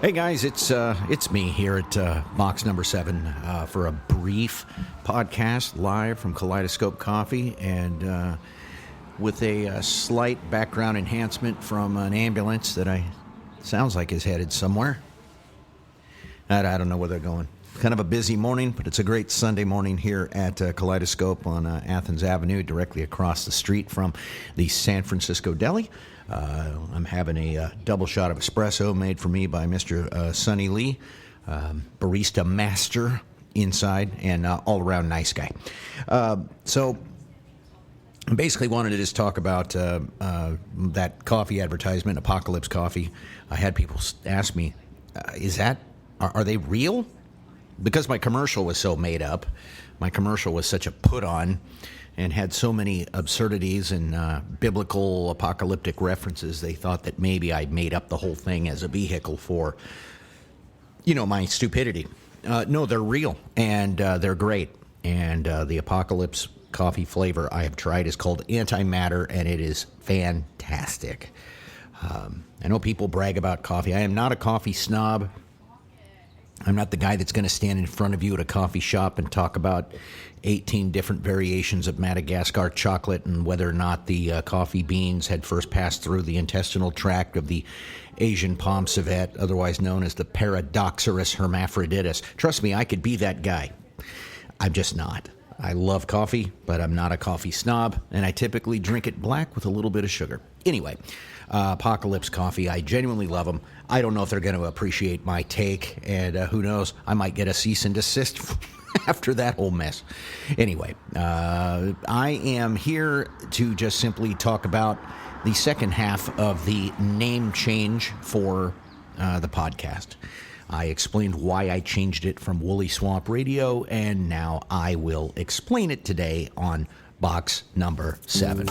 Hey guys, it's me here at box number 7 for a brief podcast live from Kaleidoscope Coffee, and with a slight background enhancement from an ambulance that sounds like is headed somewhere. I don't know where they're going. Kind of a busy morning, but it's a great Sunday morning here at Kaleidoscope on Athens Avenue, directly across the street from the San Francisco Deli. I'm having a double shot of espresso made for me by Mr. Sonny Lee, barista master inside, and all-around nice guy. So I basically wanted to just talk about that coffee advertisement, Apocalypse Coffee. I had people ask me, are they real? Because my commercial was so made up, my commercial was such a put-on and had so many absurdities and biblical apocalyptic references, they thought that maybe I made up the whole thing as a vehicle for, my stupidity. No, they're real, and they're great. And the Apocalypse coffee flavor I have tried is called Antimatter, and it is fantastic. I know people brag about coffee. I am not a coffee snob. I'm not the guy that's going to stand in front of you at a coffee shop and talk about 18 different variations of Madagascar chocolate and whether or not the coffee beans had first passed through the intestinal tract of the Asian palm civet, otherwise known as the Paradoxurus hermaphroditus. Trust me, I could be that guy. I'm just not. I love coffee, but I'm not a coffee snob, and I typically drink it black with a little bit of sugar. Anyway, Apocalypse Coffee, I genuinely love them. I don't know if they're going to appreciate my take, and who knows, I might get a cease and desist after that whole mess. Anyway, I am here to just simply talk about the second half of the name change for the podcast. I explained why I changed it from Woolly Swamp Radio, and now I will explain it today on box number 7.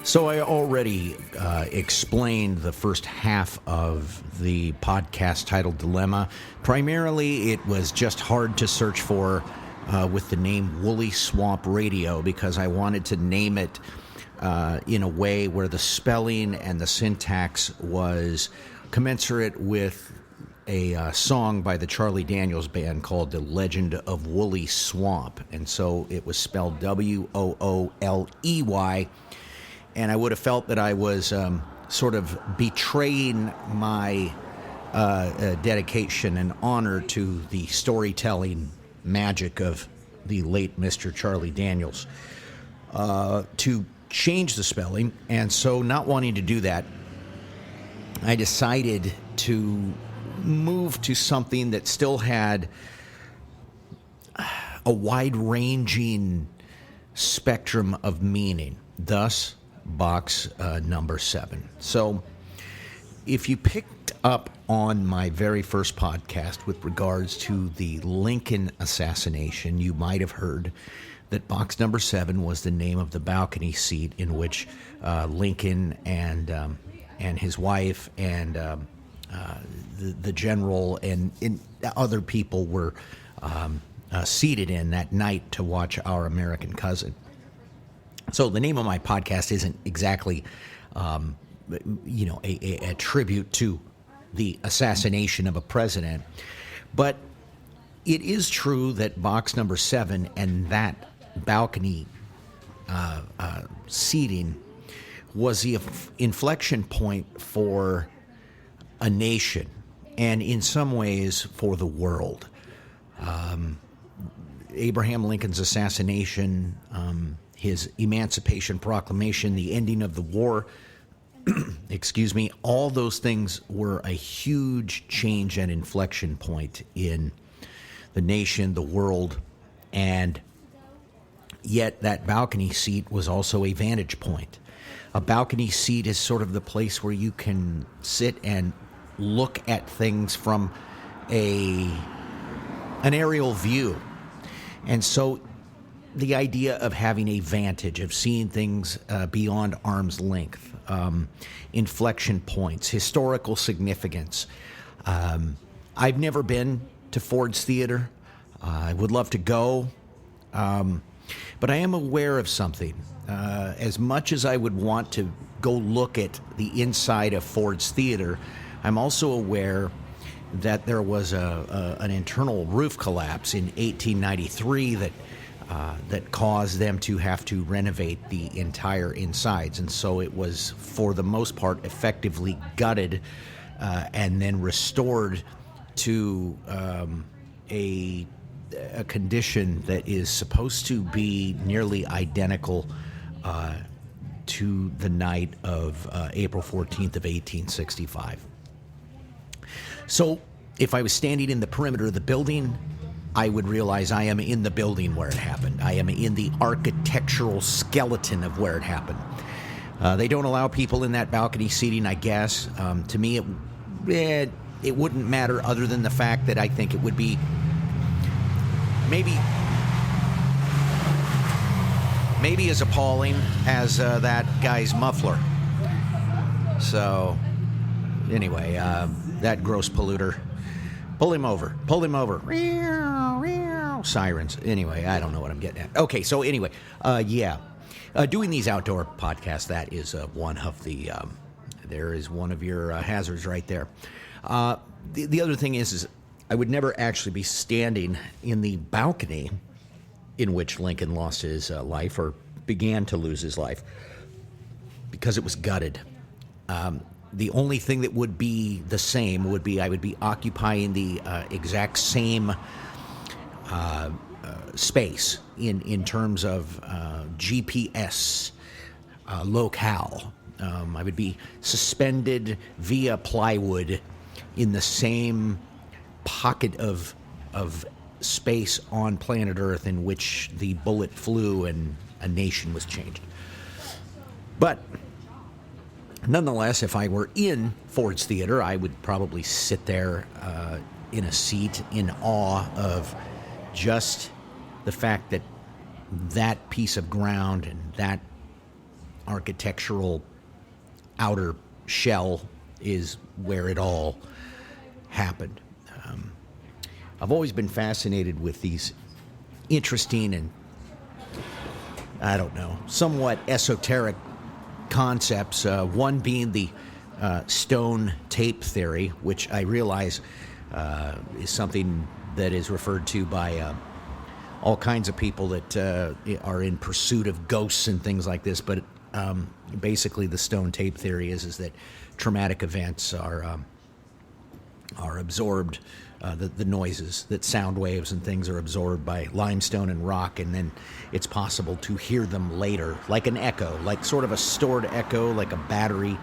So I already explained the first half of the podcast titled Dilemma. Primarily, it was just hard to search for with the name Woolly Swamp Radio because I wanted to name it in a way where the spelling and the syntax was commensurate with a song by the Charlie Daniels Band called The Legend of Woolly Swamp. And so it was spelled Wooley. And I would have felt that I was sort of betraying my dedication and honor to the storytelling magic of the late Mr. Charlie Daniels to change the spelling. And so, not wanting to do that, I decided to move to something that still had a wide-ranging spectrum of meaning. Thus, box number 7. So if you picked up on my very first podcast with regards to the Lincoln assassination, you might have heard that box number 7 was the name of the balcony seat in which Lincoln and his wife and the general and other people were seated in that night to watch Our American Cousin. So the name of my podcast isn't exactly, a tribute to the assassination of a president, but it is true that box number 7 and that balcony seating was the inflection point for a nation and in some ways for the world. Abraham Lincoln's assassination, his Emancipation Proclamation, the ending of the war, all those things were a huge change and inflection point in the nation, the world, and Yet that balcony seat was also a vantage point. A balcony seat is sort of the place where you can sit and look at things from an aerial view. And so the idea of having a vantage, of seeing things beyond arm's length, inflection points, historical significance. I've never been to Ford's Theater. I would love to go. But I am aware of something. As much as I would want to go look at the inside of Ford's Theater, I'm also aware that there was an internal roof collapse in 1893 that caused them to have to renovate the entire insides. And so it was, for the most part, effectively gutted and then restored to a condition that is supposed to be nearly identical to the night of April 14th of 1865. So if I was standing in the perimeter of the building, I would realize I am in the building where it happened. I am in the architectural skeleton of where it happened. They don't allow people in that balcony seating, I guess. To me, it wouldn't matter, other than the fact that I think it would be maybe as appalling as that guy's muffler. So anyway, that gross polluter. Pull him over. Sirens. Anyway, I don't know what I'm getting at. Okay, so anyway, doing these outdoor podcasts, that is one of the, there is one of your hazards right there. The other thing is I would never actually be standing in the balcony in which Lincoln lost his life, or began to lose his life, because it was gutted. The only thing that would be the same would be I would be occupying the exact same space in terms of GPS locale. I would be suspended via plywood in the same pocket of space on planet Earth in which the bullet flew and a nation was changed. But nonetheless, if I were in Ford's Theater, I would probably sit there in a seat in awe of just the fact that that piece of ground and that architectural outer shell is where it all happened. I've always been fascinated with these interesting and, I don't know, somewhat esoteric concepts, one being the stone tape theory, which I realize is something that is referred to by all kinds of people that are in pursuit of ghosts and things like this. But basically, the stone tape theory is that traumatic events are absorbed. The noises, that sound waves and things are absorbed by limestone and rock, and then it's possible to hear them later, like an echo, like sort of a stored echo, like a battery,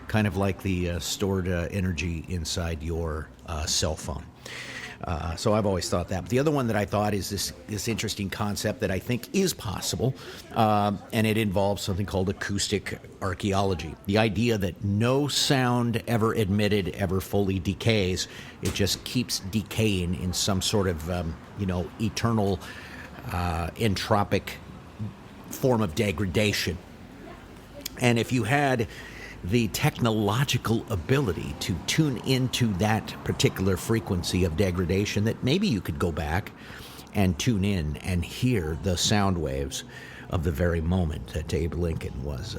kind of like the stored energy inside your cell phone. So I've always thought that. But the other one that I thought is this interesting concept that I think is possible, and it involves something called acoustic archaeology. The idea that no sound ever emitted ever fully decays. It just keeps decaying in some sort of, eternal entropic form of degradation. And if you had the technological ability to tune into that particular frequency of degradation, that maybe you could go back and tune in and hear the sound waves of the very moment that Abe Lincoln was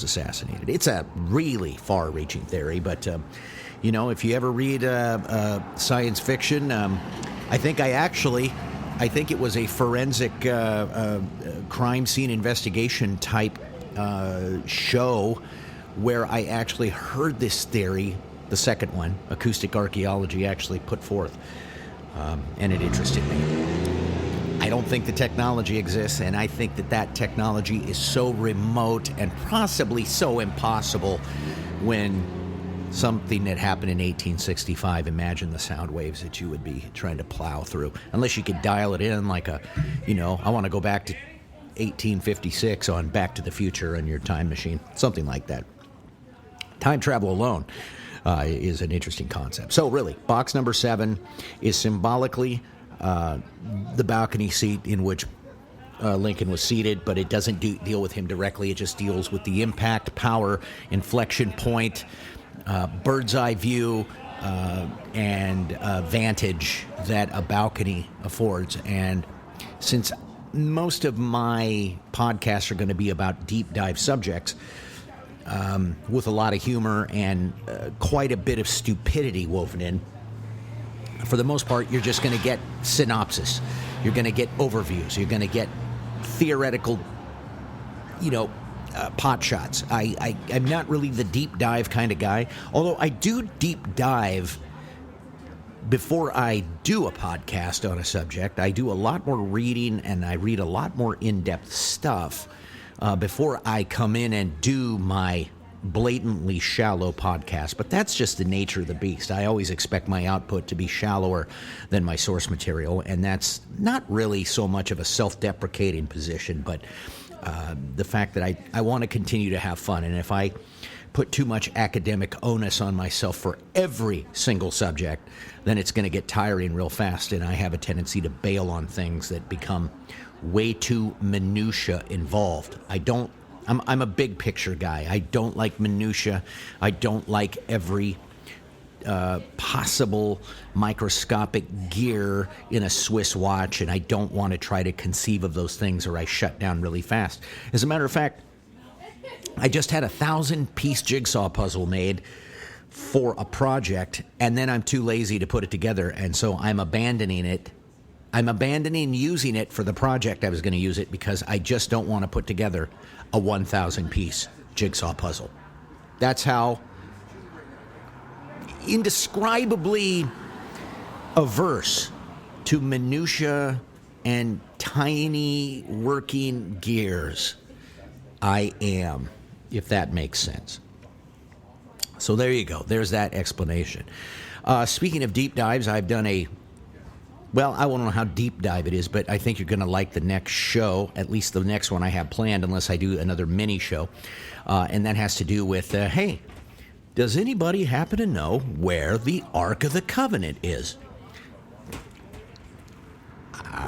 assassinated. It's a really far-reaching theory, but if you ever read science fiction, I think it was a forensic crime scene investigation type show where I actually heard this theory, the second one, acoustic archaeology, actually put forth, and it interested me. I don't think the technology exists, and I think that technology is so remote and possibly so impossible when something that happened in 1865, imagine the sound waves that you would be trying to plow through. Unless you could dial it in like I want to go back to 1856 on Back to the Future on your time machine, something like that. Time travel alone is an interesting concept. So really, box number 7 is symbolically the balcony seat in which Lincoln was seated, but it doesn't deal with him directly. It just deals with the impact, power, inflection point, bird's eye view, and vantage that a balcony affords. And since most of my podcasts are going to be about deep dive subjects, with a lot of humor and quite a bit of stupidity woven in, for the most part, you're just going to get synopsis. You're going to get overviews. You're going to get theoretical, pot shots. I'm not really the deep dive kind of guy, although I do deep dive before I do a podcast on a subject. I do a lot more reading and I read a lot more in-depth stuff before I come in and do my blatantly shallow podcast. But that's just the nature of the beast. I always expect my output to be shallower than my source material, and that's not really so much of a self-deprecating position, but the fact that I want to continue to have fun. And if I put too much academic onus on myself for every single subject, then it's going to get tiring real fast, and I have a tendency to bail on things that become way too minutia involved. I'm a big picture guy. I don't like minutia. I don't like every possible microscopic gear in a Swiss watch, and I don't want to try to conceive of those things or I shut down really fast. As a matter of fact, I just had a 1,000-piece jigsaw puzzle made for a project, and then I'm too lazy to put it together, and so I'm abandoning it. I'm abandoning using it for the project I was going to use it because I just don't want to put together a 1,000-piece jigsaw puzzle. That's how indescribably averse to minutia and tiny working gears I am, if that makes sense. So there you go. There's that explanation. Speaking of deep dives, I've done I won't know how deep dive it is, but I think you're going to like the next show, at least the next one I have planned, unless I do another mini show. And that has to do with, hey, does anybody happen to know where the Ark of the Covenant is?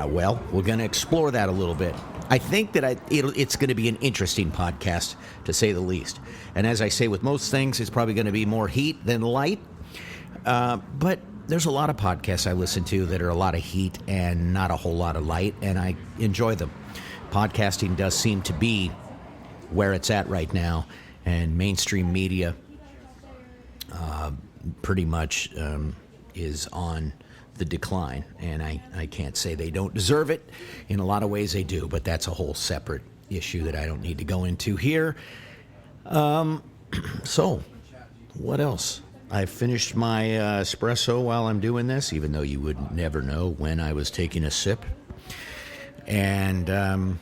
Well, we're going to explore that a little bit. I think that it's going to be an interesting podcast, to say the least. And as I say with most things, it's probably going to be more heat than light. But there's a lot of podcasts I listen to that are a lot of heat and not a whole lot of light, and I enjoy them. Podcasting does seem to be where it's at right now, and mainstream media pretty much is on the decline, and I can't say they don't deserve it. In a lot of ways they do, but that's a whole separate issue that I don't need to go into here. So, what else? I finished my espresso while I'm doing this, even though you would never know when I was taking a sip. And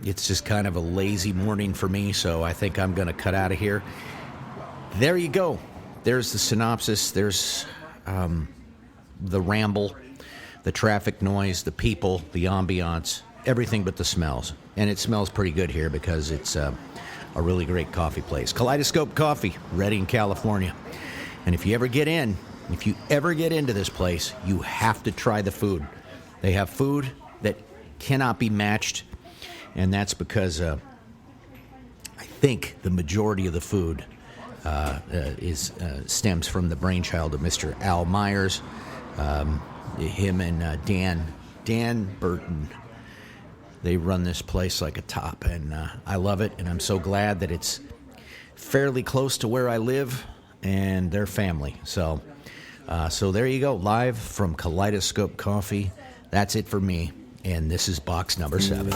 it's just kind of a lazy morning for me, so I think I'm going to cut out of here. There you go. There's the synopsis. There's the ramble, the traffic noise, the people, the ambiance, everything but the smells. And it smells pretty good here because it's a really great coffee place. Kaleidoscope Coffee, Redding, California. And if you ever get into this place, you have to try the food. They have food that cannot be matched, and that's because I think the majority of the food stems from the brainchild of Mr. Al Myers, him and Dan Burton. They run this place like a top, and I love it, and I'm so glad that it's fairly close to where I live and their family. So there you go, live from Kaleidoscope Coffee. That's it for me, and this is box number 7.